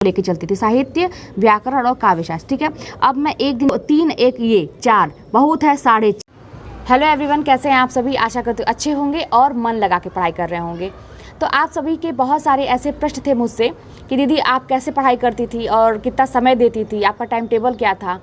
लेके चलती थी, साहित्य, व्याकरण और काव्यशास्त्र। ठीक है, अब मैं एक दिन 3 1 ये 4 बहुत है 4.5। हेलो एवरीवन, कैसे हैं आप सभी? आशा करते अच्छे होंगे और मन लगा के पढ़ाई कर रहे होंगे। तो आप सभी के बहुत सारे ऐसे प्रश्न थे मुझसे कि दीदी आप कैसे पढ़ाई करती थी और कितना समय देती थी, आपका टाइम टेबल क्या था,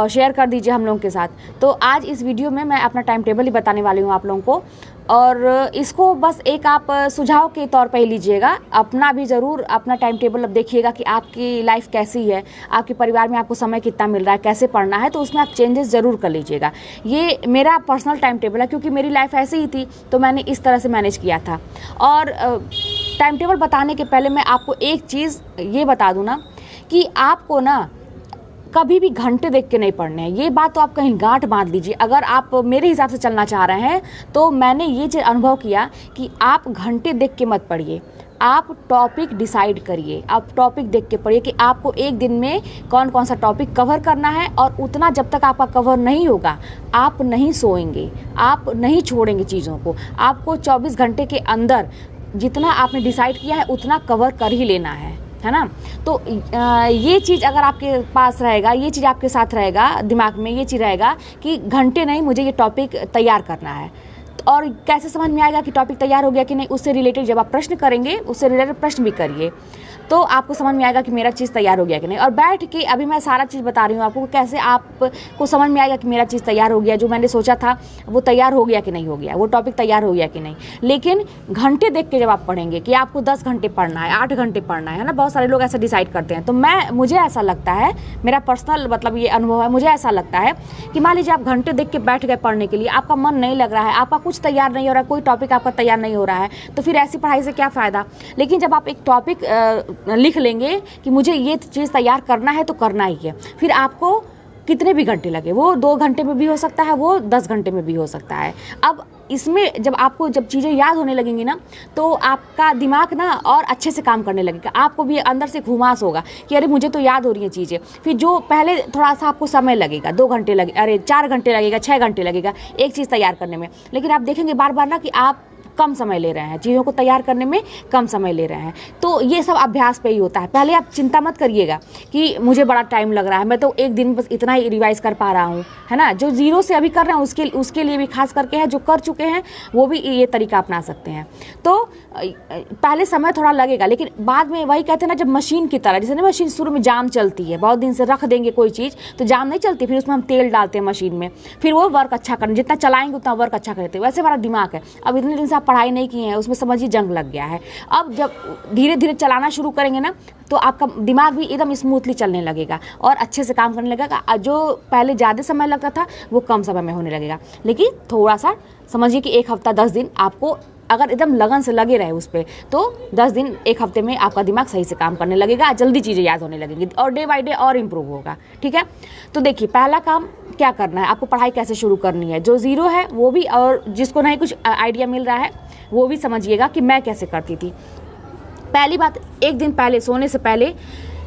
शेयर कर दीजिए हम लोगों के साथ। तो आज इस वीडियो में मैं अपना टाइम टेबल ही बताने वाली हूँ आप लोगों को, और इसको बस एक आप सुझाव के तौर पे ही लीजिएगा। अपना भी ज़रूर अपना टाइम टेबल अब देखिएगा कि आपकी लाइफ कैसी है, आपके परिवार में आपको समय कितना मिल रहा है, कैसे पढ़ना है, तो उसमें आप चेंजेस ज़रूर कर लीजिएगा। ये मेरा पर्सनल टाइम टेबल है, क्योंकि मेरी लाइफ ऐसी ही थी तो मैंने इस तरह से मैनेज किया था। और टाइम टेबल बताने के पहले मैं आपको एक चीज़ ये बता दूँ ना, कि आपको ना कभी भी घंटे देख के नहीं पढ़ने हैं। ये बात तो आप कहीं गांठ बांध लीजिए। अगर आप मेरे हिसाब से चलना चाह रहे हैं तो मैंने ये चीज़ अनुभव किया कि आप घंटे देख के मत पढ़िए, आप टॉपिक डिसाइड करिए। आप टॉपिक देख के पढ़िए कि आपको एक दिन में कौन कौन सा टॉपिक कवर करना है, और उतना जब तक आपका कवर नहीं होगा आप नहीं सोएंगे, आप नहीं छोड़ेंगे चीज़ों को। आपको 24 घंटे के अंदर जितना आपने डिसाइड किया है उतना कवर कर ही लेना है ना। तो ये चीज़ अगर आपके पास रहेगा, ये चीज़ आपके साथ रहेगा, दिमाग में ये चीज़ रहेगा कि घंटे नहीं, मुझे ये टॉपिक तैयार करना है। और कैसे समझ में आएगा कि टॉपिक तैयार हो गया कि नहीं? उससे रिलेटेड जब आप प्रश्न करेंगे, उससे रिलेटेड प्रश्न भी करिए, तो आपको समझ में आएगा कि मेरा चीज़ तैयार हो गया कि नहीं। और बैठ के अभी मैं सारा चीज़ बता रही हूँ आपको, कैसे आपको समझ में आएगा कि मेरा चीज़ तैयार हो गया, जो मैंने सोचा था वो तैयार हो गया कि नहीं हो गया, वो टॉपिक तैयार हो गया कि नहीं। लेकिन घंटे देख के जब आप पढ़ेंगे कि आपको 10 घंटे पढ़ना है, 8 घंटे पढ़ना है ना, बहुत सारे लोग ऐसा डिसाइड करते हैं। तो मुझे ऐसा लगता है, मेरा पर्सनल मतलब ये अनुभव है, मुझे ऐसा लगता है कि मान लीजिए आप घंटे देख के बैठ गए पढ़ने के लिए, आपका मन नहीं लग रहा है, आपका कुछ तैयार नहीं हो रहा है, कोई टॉपिक आपका तैयार नहीं हो रहा है, तो फिर ऐसी पढ़ाई से क्या फ़ायदा। लेकिन जब आप एक टॉपिक लिख लेंगे कि मुझे ये चीज़ तैयार करना है तो करना ही है, फिर आपको कितने भी घंटे लगे, वो 2 घंटे में भी हो सकता है, वो 10 घंटे में भी हो सकता है। अब इसमें जब चीज़ें याद होने लगेंगी ना, तो आपका दिमाग ना और अच्छे से काम करने लगेगा। आपको भी अंदर से घुमास होगा कि अरे मुझे तो याद हो रही हैं चीज़ें। फिर जो पहले थोड़ा सा आपको समय लगेगा, 2 घंटे लगे, अरे 4 घंटे लगेगा, 6 घंटे लगेगा एक चीज़ तैयार करने में, लेकिन आप देखेंगे बार बार ना कि आप कम समय ले रहे हैं, चीज़ों को तैयार करने में कम समय ले रहे हैं। तो ये सब अभ्यास पे ही होता है। पहले आप चिंता मत करिएगा कि मुझे बड़ा टाइम लग रहा है, मैं तो एक दिन बस इतना ही रिवाइज़ कर पा रहा हूँ, है ना। जो ज़ीरो से अभी कर रहे हैं उसके लिए भी खास करके है, जो कर चुके हैं वो भी ये तरीका अपना सकते हैं। तो पहले समय थोड़ा लगेगा, लेकिन बाद में वही कहते हैं ना, जब मशीन की तरह, जैसे ना मशीन शुरू में जाम चलती है, बहुत दिन से रख देंगे कोई चीज़ तो जाम नहीं चलती, फिर उसमें हम तेल डालते हैं मशीन में, फिर वो वर्क अच्छा करना, जितना चलाएंगे उतना वर्क अच्छा करते हैं। वैसे हमारा दिमाग है, अब इतने दिन से आप पढ़ाई नहीं की है, उसमें समझिए जंग लग गया है। अब जब धीरे धीरे चलाना शुरू करेंगे ना, तो आपका दिमाग भी एकदम स्मूथली चलने लगेगा और अच्छे से काम करने लगेगा। जो पहले ज़्यादा समय लगता था वो कम समय में होने लगेगा। लेकिन थोड़ा सा समझिए कि 1 हफ्ता 10 दिन आपको अगर एकदम लगन से लगे रहे उस पर, तो 10 दिन 1 हफ्ते में आपका दिमाग सही से काम करने लगेगा, जल्दी चीज़ें याद होने लगेंगी और डे बाय डे और इम्प्रूव होगा। ठीक है, तो देखिए पहला काम क्या करना है, आपको पढ़ाई कैसे शुरू करनी है। जो ज़ीरो है वो भी, और जिसको नहीं कुछ आइडिया मिल रहा है वो भी समझिएगा कि मैं कैसे करती थी। पहली बात, एक दिन पहले सोने से पहले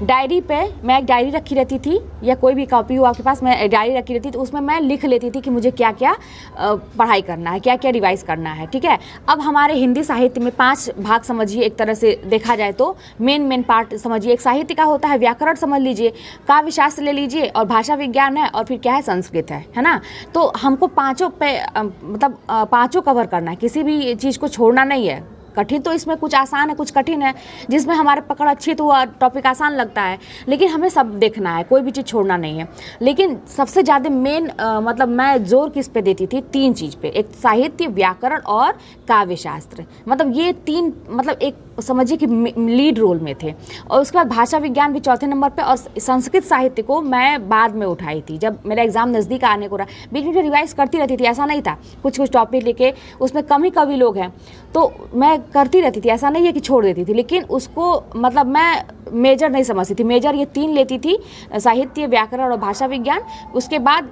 डायरी पे मैं एक डायरी रखी रहती थी, या कोई भी कॉपी हो आपके पास, मैं डायरी रखी रहती थी, तो उसमें मैं लिख लेती थी कि मुझे क्या क्या पढ़ाई करना है, क्या क्या रिवाइज करना है। ठीक है, अब हमारे हिंदी साहित्य में 5 भाग समझिए, एक तरह से देखा जाए तो मेन पार्ट समझिए। एक साहित्य का होता है, व्याकरण समझ लीजिए, काव्य शास्त्र ले लीजिए, और भाषा विज्ञान है, और फिर क्या है, संस्कृत है ना। तो हमको पाँचों पे मतलब 5 कवर करना है, किसी भी चीज़ को छोड़ना नहीं है। कठिन तो इसमें कुछ आसान है, कुछ कठिन है, जिसमें हमारे पकड़ अच्छी है तो वह टॉपिक आसान लगता है, लेकिन हमें सब देखना है, कोई भी चीज़ छोड़ना नहीं है। लेकिन सबसे ज़्यादा मेन मतलब मैं जोर किस पे देती थी, 3 चीज़ पे, एक साहित्य, व्याकरण और काव्य शास्त्र। मतलब ये 3 मतलब एक समझिए कि लीड रोल में थे। और उसके बाद भाषा विज्ञान भी 4थे नंबर पे, और संस्कृत साहित्य को मैं बाद में उठाई थी जब मेरा एग्जाम नज़दीक आने को रहा। बीच में रिवाइज करती रहती थी, ऐसा नहीं था, कुछ टॉपिक लेके उसमें कवि लोग हैं तो मैं करती रहती थी, ऐसा नहीं है कि छोड़ देती थी। लेकिन उसको मतलब मैं मेजर नहीं समझती थी। मेजर ये 3 लेती थी, साहित्य, व्याकरण और भाषा विज्ञान। उसके बाद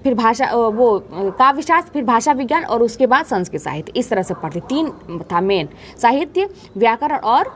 फिर काव्य शास्त्र, फिर भाषा विज्ञान, और उसके बाद संस्कृत साहित्य। इस तरह से पढ़ती। 3 था मेन, साहित्य, व्याकरण और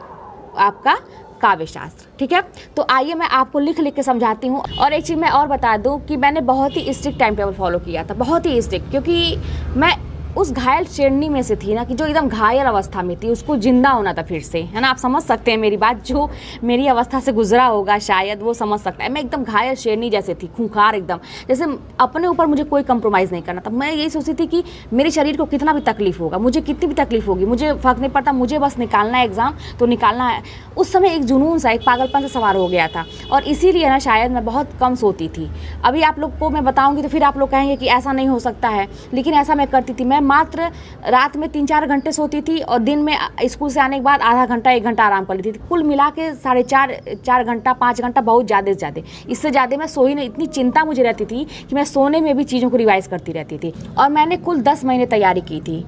आपका काव्य शास्त्र। ठीक है, तो आइए मैं आपको लिख के समझाती हूँ। और एक चीज़ मैं और बता दूँ कि मैंने बहुत ही स्ट्रिक्ट टाइम टेबल फॉलो किया था, बहुत ही स्ट्रिक्ट, क्योंकि मैं उस घायल श्रेणी में से थी ना कि जो एकदम घायल अवस्था में थी, उसको जिंदा होना था फिर से, है ना। आप समझ सकते हैं मेरी बात, जो मेरी अवस्था से गुजरा होगा शायद वो समझ सकता है। मैं एकदम घायल श्रेणी जैसे थी, खूंखार एकदम, जैसे अपने ऊपर मुझे कोई कंप्रोमाइज़ नहीं करना था। मैं यही सोचती थी कि मेरे शरीर को कितना भी तकलीफ होगा, मुझे कितनी भी तकलीफ होगी, मुझे फ़र्क नहीं पड़ता, मुझे बस निकालना है एग्ज़ाम तो निकालना है। उस समय एक जुनून सा, एक पागलपन से सवार हो गया था, और इसीलिए ना शायद मैं बहुत कम सोती थी। अभी आप लोग को मैं बताऊंगी तो फिर आप लोग कहेंगे कि ऐसा नहीं हो सकता है, लेकिन ऐसा मैं करती थी। मैं मात्र रात में 3-4 घंटे सोती थी और दिन में स्कूल से आने के बाद आधा घंटा 1 घंटा आराम कर लेती थी। कुल मिला के 4.5 घंटा 5 घंटा, बहुत ज़्यादा से ज़्यादा। इससे ज़्यादा मैं सोई नहीं। इतनी चिंता मुझे रहती थी कि मैं सोने में भी चीज़ों को रिवाइज़ करती रहती थी। और मैंने कुल 10 महीने तैयारी की थी,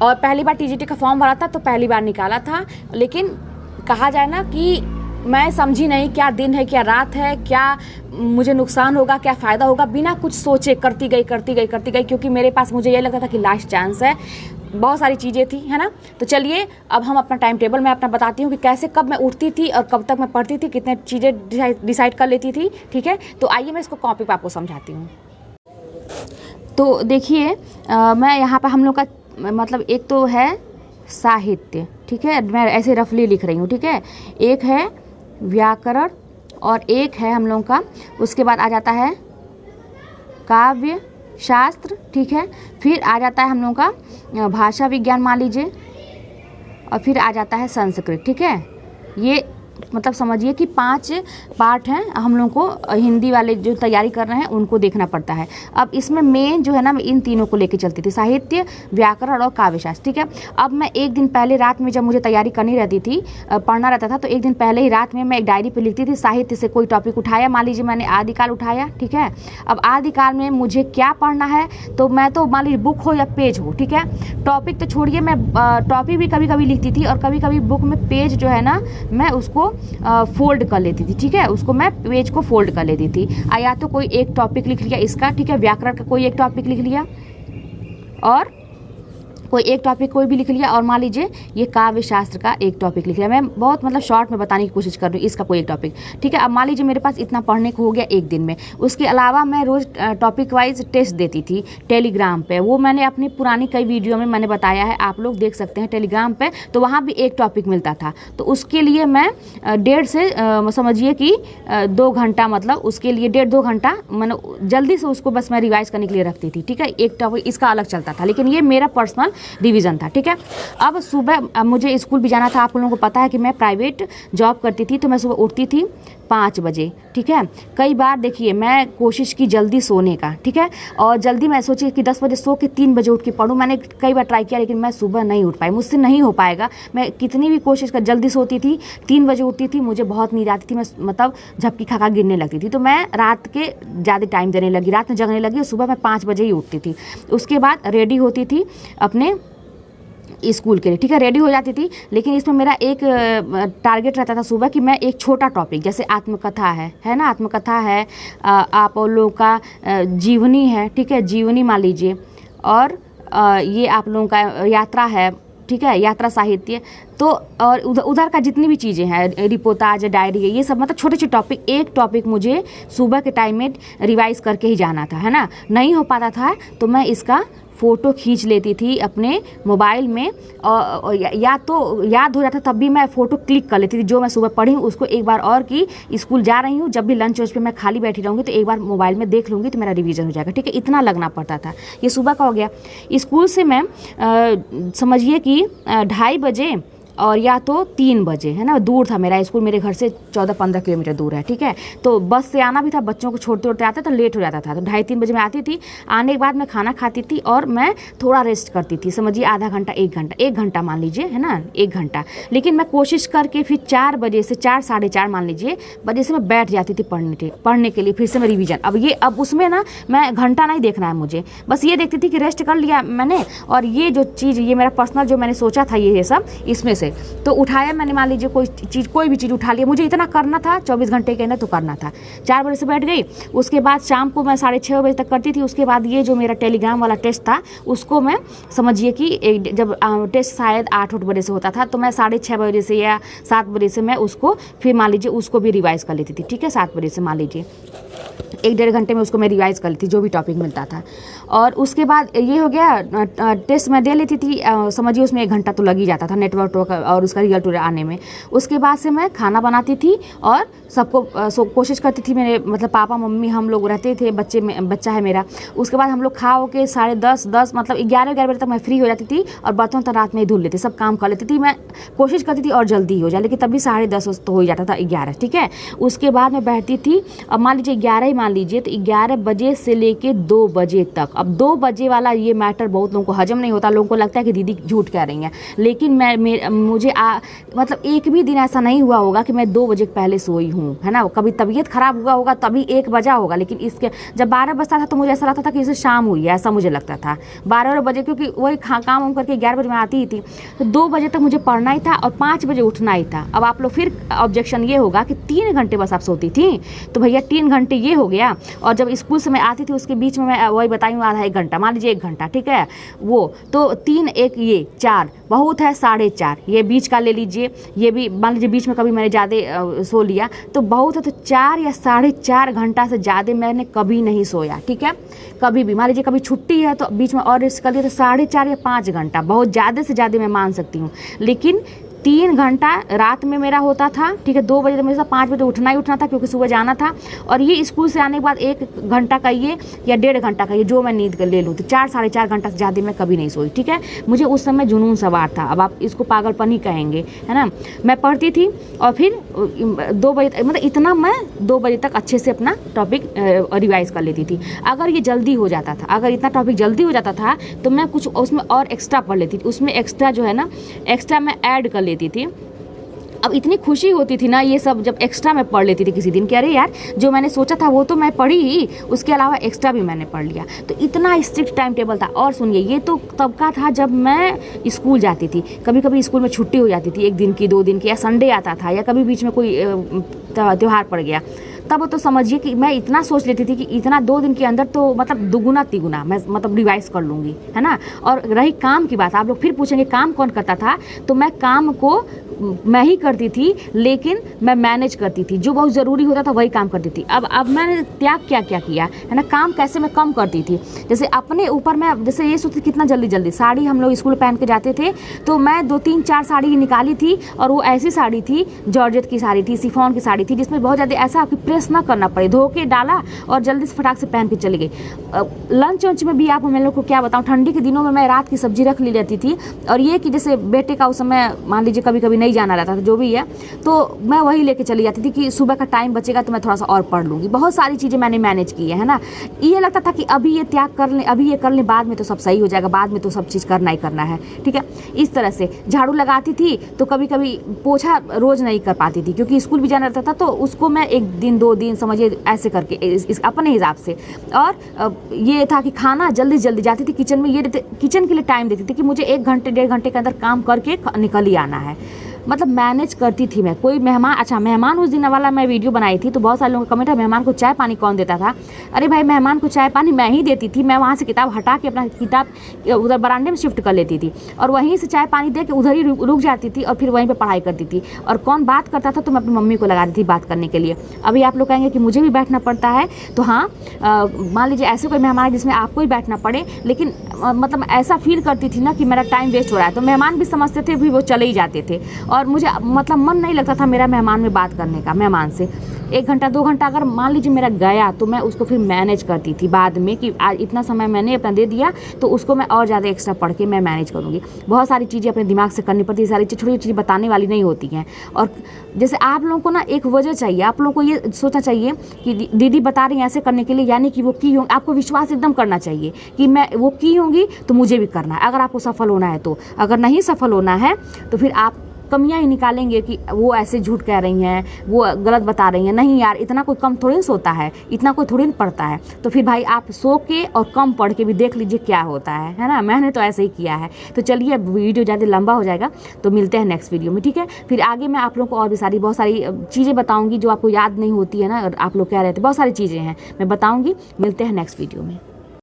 और पहली बार टीजीटी का फॉर्म भरा था तो पहली बार निकाला था। लेकिन कहा जाए ना कि मैं समझी नहीं क्या दिन है क्या रात है, क्या मुझे नुकसान होगा क्या फ़ायदा होगा, बिना कुछ सोचे करती गई, क्योंकि मेरे पास मुझे ये लगता था कि लास्ट चांस है। बहुत सारी चीज़ें थी, है ना। तो चलिए अब हम अपना टाइम टेबल मैं अपना बताती हूँ कि कैसे कब मैं उठती थी और कब तक मैं पढ़ती थी, कितने चीज़ें डिसाइड कर लेती थी, ठीक है। तो आइए मैं इसको कॉपी पर आपको समझाती हूँ। तो देखिए मैं यहाँ पर हम लोग का मतलब एक तो है साहित्य, ठीक है, मैं ऐसे रफली लिख रही हूँ, ठीक है। एक है व्याकरण और एक है हम लोगों का, उसके बाद आ जाता है काव्य शास्त्र, ठीक है। फिर आ जाता है हम लोगों का भाषा विज्ञान मान लीजिए, और फिर आ जाता है संस्कृत, ठीक है। ये मतलब समझिए कि 5 पार्ट हैं हम लोगों को, हिंदी वाले जो तैयारी कर रहे हैं उनको देखना पड़ता है। अब इसमें मेन जो है ना, मैं इन तीनों को लेके चलती थी, साहित्य, व्याकरण और काव्यशास्त्र, ठीक है। अब मैं एक दिन पहले रात में जब मुझे तैयारी करनी रहती थी, पढ़ना रहता था, तो एक दिन पहले ही रात में मैं एक डायरी पे लिखती थी। साहित्य से कोई टॉपिक उठाया, मान लीजिए मैंने आदिकाल उठाया, ठीक है। अब आदिकाल में मुझे क्या पढ़ना है, तो मैं तो मान लीजिए बुक हो या पेज हो, ठीक है। टॉपिक तो छोड़िए, मैं टॉपिक भी कभी कभी लिखती थी, और कभी कभी बुक में पेज जो है ना मैं उसको फोल्ड कर लेती थी, ठीक है। उसको मैं पेज को फोल्ड कर लेती थी। या तो कोई एक टॉपिक लिख लिया इसका, ठीक है, व्याकरण का कोई एक टॉपिक लिख लिया, और कोई एक टॉपिक कोई भी लिख लिया, और मान लीजिए ये काव्य शास्त्र का एक टॉपिक लिख लिया। मैं बहुत मतलब शॉर्ट में बताने की कोशिश कर रही हूँ, इसका कोई एक टॉपिक, ठीक है। अब मान लीजिए मेरे पास इतना पढ़ने को हो गया एक दिन में। उसके अलावा मैं रोज़ टॉपिक वाइज टेस्ट देती थी टेलीग्राम पे। वो मैंने अपनी पुरानी कई वीडियो में मैंने बताया है, आप लोग देख सकते हैं टेलीग्राम पे। तो वहाँ भी एक टॉपिक मिलता था, तो उसके लिए मैं 1.5 से समझिए कि 2 घंटा, मतलब उसके लिए 1.5-2 घंटा मैंने जल्दी से उसको बस मैं रिवाइज करने के लिए रखती थी, ठीक है। एक टॉपिक इसका अलग चलता था, लेकिन ये मेरा पर्सनल रिवीजन था, ठीक है। अब सुबह मुझे स्कूल भी जाना था। आप लोगों को पता है कि मैं प्राइवेट जॉब करती थी, तो मैं सुबह उठती थी 5 बजे, ठीक है। कई बार देखिए मैं कोशिश की जल्दी सोने का, ठीक है, और जल्दी मैं सोची कि 10 बजे सो के 3 बजे उठ के पढूं। मैंने कई बार ट्राई किया, लेकिन मैं सुबह नहीं उठ पाई, मुझसे नहीं हो पाएगा। मैं कितनी भी कोशिश कर, जल्दी सोती थी, 3 बजे उठती थी, मुझे बहुत नींद आती थी, मैं मतलब झपकी खा गिरने लगती थी। तो मैं रात के ज़्यादा टाइम देने लगी, रात में जगने लगी, और सुबह मैं 5 बजे ही उठती थी। उसके बाद रेडी होती थी अपने स्कूल के लिए, ठीक है, रेडी हो जाती थी। लेकिन इसमें मेरा एक टारगेट रहता था सुबह कि मैं एक छोटा टॉपिक, जैसे आत्मकथा है ना, आत्मकथा है, आप लोगों का जीवनी है, ठीक है, जीवनी मान लीजिए, और ये आप लोगों का यात्रा है, ठीक है, यात्रा साहित्य। तो और उधर का जितनी भी चीज़ें हैं, रिपोर्टाज, डायरी है, ये सब मतलब छोटे छोटे टॉपिक, एक टॉपिक मुझे सुबह के टाइम में रिवाइज करके ही जाना था, है ना। नहीं हो पाता था तो मैं इसका फ़ोटो खींच लेती थी अपने मोबाइल में, और या तो याद हो जाता तब भी मैं फ़ोटो क्लिक कर लेती थी, जो मैं सुबह पढ़ी हूँ उसको एक बार और की स्कूल जा रही हूँ, जब भी लंच वंच पे मैं खाली बैठी रहूँगी तो एक बार मोबाइल में देख लूँगी तो मेरा रिवीजन हो जाएगा, ठीक है। इतना लगना पड़ता था। ये सुबह का हो गया। स्कूल से मैं समझिए कि 2:30 बजे और या तो 3 बजे, है ना, दूर था मेरा स्कूल, मेरे घर से 14-15 किलोमीटर दूर है, ठीक है। तो बस से आना भी था, बच्चों को छोड़ते छोड़ते आते तो लेट हो जाता था। तो 2:30-3 बजे मैं आती थी। आने के बाद मैं खाना खाती थी और मैं थोड़ा रेस्ट करती थी, समझिए आधा घंटा 1 घंटा मान लीजिए, है ना, 1 घंटा। लेकिन मैं कोशिश करके फिर 4 बजे से 4 साढ़े 4 मान लीजिए बजे से मैं बैठ जाती थी पढ़ने के लिए, फिर से मैं रिवीजन। अब उसमें ना मैं घंटा नहीं देखना है मुझे, बस ये देखती थी कि रेस्ट कर लिया मैंने, और ये जो चीज़, ये मेरा पर्सनल जो मैंने सोचा था ये सब, इसमें से तो उठाया मैंने, मान लीजिए कोई भी चीज़ उठा लिया, मुझे इतना करना था 24 घंटे के अंदर तो करना था। 4 बजे से बैठ गई। उसके बाद शाम को मैं 6:30 बजे तक करती थी। उसके बाद ये जो मेरा टेलीग्राम वाला टेस्ट था उसको मैं समझिए कि जब टेस्ट शायद 8 बजे से होता था, तो मैं 6:30 बजे से या 7 बजे से मैं उसको फिर मान लीजिए उसको भी रिवाइज़ कर लेती थी, ठीक है, 7 बजे से मान लीजिए। 1-1.5 घंटे में उसको मैं रिवाइज़ कर लेती, जो भी टॉपिक मिलता था। और उसके बाद ये हो गया, टेस्ट मैं दे लेती थी, समझिए उसमें 1 घंटा तो लग ही जाता था नेटवर्क और उसका रिजल्ट आने में। उसके बाद से मैं खाना बनाती थी और सबको कोशिश करती थी, मेरे मतलब पापा मम्मी हम लोग रहते थे, बच्चा है मेरा। उसके बाद हम लोग खा हो के 10:30 मतलब 11 बजे तक मैं फ्री हो जाती थी और बर्तन तो रात में ही धुल लेती, सब काम कर लेती थी। मैं कोशिश करती थी और जल्दी हो जाए, लेकिन तभी 10:30 तो हो ही जाता था, 11, ठीक है। उसके बाद मैं बैठती थी, अब मान लीजिए 11 ही मान लीजिए, तो 11 बजे से लेके 2 बजे तक। अब 2 बजे वाला ये मैटर बहुत लोगों को हजम नहीं होता, लोगों को लगता है कि दीदी झूठ कह रही हैं, लेकिन मुझे मतलब एक भी दिन ऐसा नहीं हुआ होगा कि मैं 2 बजे पहले सोई हूँ, है ना। कभी तबीयत खराब हुआ होगा तभी 1 बजा होगा, लेकिन इसके जब 12 बजता था तो मुझे ऐसा लगता था कि इसे शाम हुई है, ऐसा मुझे लगता था 12 बजे, क्योंकि वही काम वाम करके 11 बजे मैं आती ही थी। तो 2 बजे तक मुझे पढ़ना ही था और 5 बजे उठना ही था। अब आप लोग फिर ऑब्जेक्शन ये होगा कि 3 घंटे बस आप सोती थी, तो भैया 3 घंटे ये हो गया। और जब स्कूल से मैं आती थी उसके बीच में मैं वही बताई हूँ आधा 1 घंटा, मान लीजिए 1 घंटा, ठीक है। वो तो 3 1 ये 4 बहुत है, 4.5 ये बीच का ले लीजिए, ये भी मान लीजिए बीच में कभी मैंने ज़्यादा सो लिया तो बहुत है, तो 4 या 4.5 घंटा से ज़्यादा मैंने कभी नहीं सोया, ठीक है। कभी भी मान लीजिए कभी छुट्टी है तो बीच में और रेस्ट कर लिया, तो 4.5 या 5 घंटा बहुत ज़्यादा से ज़्यादा मैं मान सकती हूँ। लेकिन 3 घंटा रात में मेरा होता था, ठीक है। 2 बजे तो मेरे साथ 5 बजे उठना ही उठना था, क्योंकि सुबह जाना था। और ये स्कूल से आने के बाद 1 घंटा का ये या 1.5 घंटा का ये जो मैं नींद ले लूँ, तो 4-4.5 घंटा से ज़्यादा मैं कभी नहीं सोई, ठीक है। मुझे उस समय जुनून सवार था, अब आप इसको पागलपन ही कहेंगे, है ना। मैं पढ़ती थी और फिर 2 बजे मतलब इतना मैं 2 बजे तक अच्छे से अपना टॉपिक रिवाइज़ कर लेती थी। अगर ये जल्दी हो जाता था, अगर इतना टॉपिक जल्दी हो जाता था तो मैं कुछ उसमें और एक्स्ट्रा पढ़ लेती थी, उसमें एक्स्ट्रा जो है ना, एक्स्ट्रा मैं ऐड कर लेती थी। अब इतनी खुशी होती थी ना ये सब जब एक्स्ट्रा मैं पढ़ लेती थी किसी दिन, कि अरे यार जो मैंने सोचा था वो तो मैं पढ़ी ही, उसके अलावा एक्स्ट्रा भी मैंने पढ़ लिया। तो इतना स्ट्रिक्ट टाइम टेबल था। और सुनिए, ये तो तब का था जब मैं स्कूल जाती थी। कभी कभी स्कूल में छुट्टी हो जाती थी, 1 दिन की 2 दिन की, या संडे आता था, या कभी बीच में कोई त्यौहार पड़ गया, तब तो समझिए कि मैं इतना सोच लेती थी कि इतना 2 दिन के अंदर तो मतलब दुगुना तिगुना मैं मतलब रिवाइज कर लूँगी, है ना। और रही काम की बात, आप लोग फिर पूछेंगे काम कौन करता था, तो मैं काम को मैं ही करती थी, लेकिन मैं मैनेज करती थी, जो बहुत ज़रूरी होता था वही काम करती थी। अब मैंने त्याग क्या क्या किया है ना, काम कैसे मैं कम करती थी। जैसे अपने ऊपर मैं जैसे ये सोचती कितना जल्दी साड़ी हम लोग स्कूल पहन के जाते थे, तो मैं 2-3-4 साड़ी निकाली थी, और वो ऐसी साड़ी थी, जॉर्जेट की साड़ी थी, शिफॉन की साड़ी थी, जिसमें बहुत ज़्यादा ऐसा कि प्रेस ना करना पड़े, धो के डाला और जल्दी से फटाक से पहन के चली गई। लंच वंच में भी आप मैं लोग को क्या बताऊँ, ठंडी के दिनों में मैं रात की सब्जी रख ली रहती थी। और ये कि जैसे बेटे का उस समय मान लीजिए कभी कभी नहीं जाना रहता था, जो भी है, तो मैं वही लेके चली जाती थी कि सुबह का टाइम बचेगा तो मैं थोड़ा सा और पढ़ लूँगी। बहुत सारी चीज़ें मैंने मैनेज की है ना। ये लगता था कि अभी ये त्याग कर लें, अभी ये कर लें, बाद में तो सब सही हो जाएगा, बाद में तो सब चीज़ करना ही करना है, ठीक है। इस तरह से झाड़ू लगाती थी, तो कभी कभी पोछा रोज़ नहीं कर पाती थी, क्योंकि स्कूल भी जाना रहता था, तो उसको मैं 1 दिन 2 दिन समझिए ऐसे करके इस अपने हिसाब से। और ये था कि खाना जल्दी जाती थी किचन में, ये किचन के लिए टाइम देती थी कि मुझे 1 घंटे 1.5 घंटे के अंदर काम करके निकल ही आना है। मतलब मैनेज करती थी मैं। कोई मेहमान, अच्छा मेहमान उस दिन वाला मैं वीडियो बनाई थी, तो बहुत सारे लोगों का कमेंट है मेहमान को चाय पानी कौन देता था। अरे भाई, मेहमान को चाय पानी मैं ही देती थी। मैं वहाँ से किताब हटा के अपना किताब उधर बरामदे में शिफ्ट कर लेती थी, और वहीं से चाय पानी दे के उधर ही रुक जाती थी, और फिर वहीं पर पढ़ाई करती थी। और कौन बात करता था तो मैं अपनी मम्मी को लगा दी थी बात करने के लिए। अभी आप लोग कहेंगे कि मुझे भी बैठना पड़ता है, तो हाँ, मान लीजिए ऐसे कोई मेहमान है जिसमें आपको ही बैठना पड़े, लेकिन मतलब ऐसा फील करती थी ना कि मेरा टाइम वेस्ट हो रहा है, तो मेहमान भी समझते थे, भी वो चले ही जाते थे। और मुझे मतलब मन नहीं लगता था मेरा मेहमान में बात करने का, मेहमान से 1 घंटा 2 घंटा अगर मान लीजिए मेरा गया, तो मैं उसको फिर मैनेज करती थी बाद में कि आज इतना समय मैंने अपना दे दिया, तो उसको मैं और ज़्यादा एक्स्ट्रा पढ़ के मैं मैनेज करूँगी। बहुत सारी चीज़ें अपने दिमाग से करनी पड़ती है, सारी छोटी चीज़ें बताने वाली नहीं होती हैं। और जैसे आप लोगों को ना एक वजह चाहिए, आप लोगों को ये सोचना चाहिए कि दीदी बता रही हैं ऐसे करने के लिए, यानी कि वो की होंगी। आपको विश्वास एकदम करना चाहिए कि मैं वो की होंगी तो मुझे भी करना है, अगर आपको सफल होना है तो। अगर नहीं सफल होना है तो फिर आप कमियां ही निकालेंगे कि वो ऐसे झूठ कह रही हैं, वो गलत बता रही हैं। नहीं यार, इतना कोई कम थोड़ी सोता है, इतना कोई थोड़ी पढ़ता है। तो फिर भाई आप सो के और कम पढ़ के भी देख लीजिए क्या होता है ना। मैंने तो ऐसे ही किया है। तो चलिए, अब वीडियो ज़्यादा लंबा हो जाएगा, तो मिलते हैं नेक्स्ट वीडियो में, ठीक है। फिर आगे मैं आप लोगों को और भी बहुत सारी चीज़ें बताऊँगी जो आपको याद नहीं होती है ना, और आप लोग कह रहे थे बहुत सारी चीज़ें हैं, मैं बताऊँगी। मिलते हैं नेक्स्ट वीडियो में।